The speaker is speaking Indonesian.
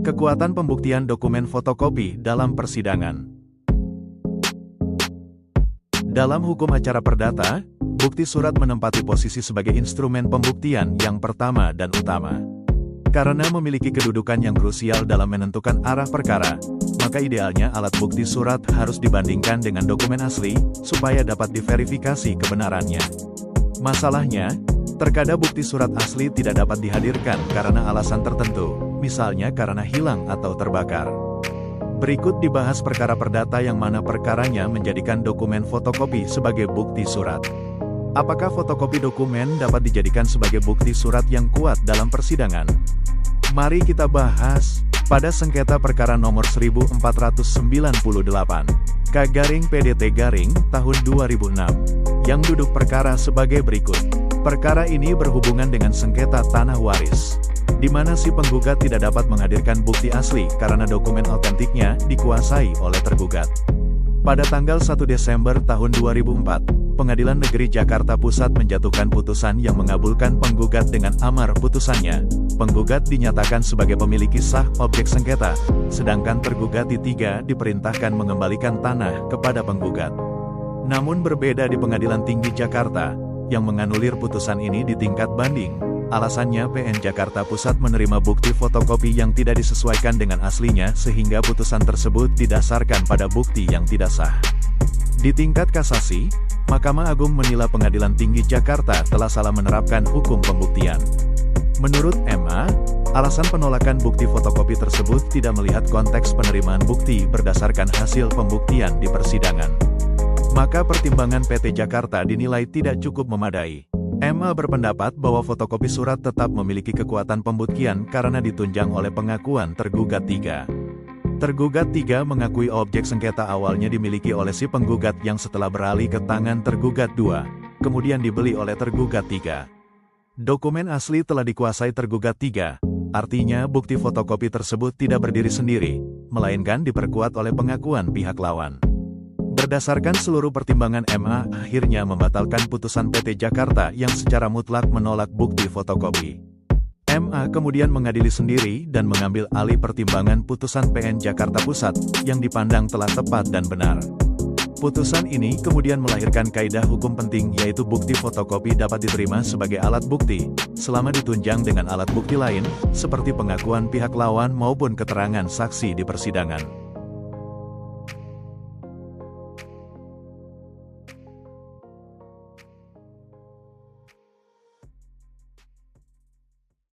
Kekuatan pembuktian dokumen fotokopi dalam persidangan. Dalam hukum acara perdata, bukti surat menempati posisi sebagai instrumen pembuktian yang pertama dan utama. Karena memiliki kedudukan yang krusial dalam menentukan arah perkara, maka idealnya alat bukti surat harus dibandingkan dengan dokumen asli, supaya dapat diverifikasi kebenarannya. Masalahnya, terkadang bukti surat asli tidak dapat dihadirkan karena alasan tertentu, misalnya karena hilang atau terbakar. Berikut dibahas perkara perdata yang mana perkaranya menjadikan dokumen fotokopi sebagai bukti surat. Apakah fotokopi dokumen dapat dijadikan sebagai bukti surat yang kuat dalam persidangan? Mari kita bahas. Pada sengketa perkara nomor 1498, K/PDT tahun 2006, yang duduk perkara sebagai berikut. Perkara ini berhubungan dengan sengketa tanah waris, di mana si penggugat tidak dapat menghadirkan bukti asli karena dokumen autentiknya dikuasai oleh tergugat. Pada tanggal 1 Desember tahun 2004, Pengadilan Negeri Jakarta Pusat menjatuhkan putusan yang mengabulkan penggugat dengan amar putusannya. Penggugat dinyatakan sebagai pemiliki sah objek sengketa, sedangkan tergugat tiga diperintahkan mengembalikan tanah kepada penggugat. Namun berbeda di Pengadilan Tinggi Jakarta, yang menganulir putusan ini di tingkat banding. Alasannya PN Jakarta Pusat menerima bukti fotokopi yang tidak disesuaikan dengan aslinya sehingga putusan tersebut didasarkan pada bukti yang tidak sah. Di tingkat kasasi, Mahkamah Agung menilai Pengadilan Tinggi Jakarta telah salah menerapkan hukum pembuktian. Menurut MA, alasan penolakan bukti fotokopi tersebut tidak melihat konteks penerimaan bukti berdasarkan hasil pembuktian di persidangan. Maka pertimbangan PT Jakarta dinilai tidak cukup memadai. MA berpendapat bahwa fotokopi surat tetap memiliki kekuatan pembuktian karena ditunjang oleh pengakuan tergugat 3. Tergugat 3 mengakui objek sengketa awalnya dimiliki oleh si penggugat yang setelah beralih ke tangan tergugat 2, kemudian dibeli oleh tergugat 3. Dokumen asli telah dikuasai tergugat 3, artinya bukti fotokopi tersebut tidak berdiri sendiri, melainkan diperkuat oleh pengakuan pihak lawan. Berdasarkan seluruh pertimbangan MA, akhirnya membatalkan putusan PT Jakarta yang secara mutlak menolak bukti fotokopi. MA kemudian mengadili sendiri dan mengambil alih pertimbangan putusan PN Jakarta Pusat, yang dipandang telah tepat dan benar. Putusan ini kemudian melahirkan kaidah hukum penting yaitu bukti fotokopi dapat diterima sebagai alat bukti, selama ditunjang dengan alat bukti lain, seperti pengakuan pihak lawan maupun keterangan saksi di persidangan.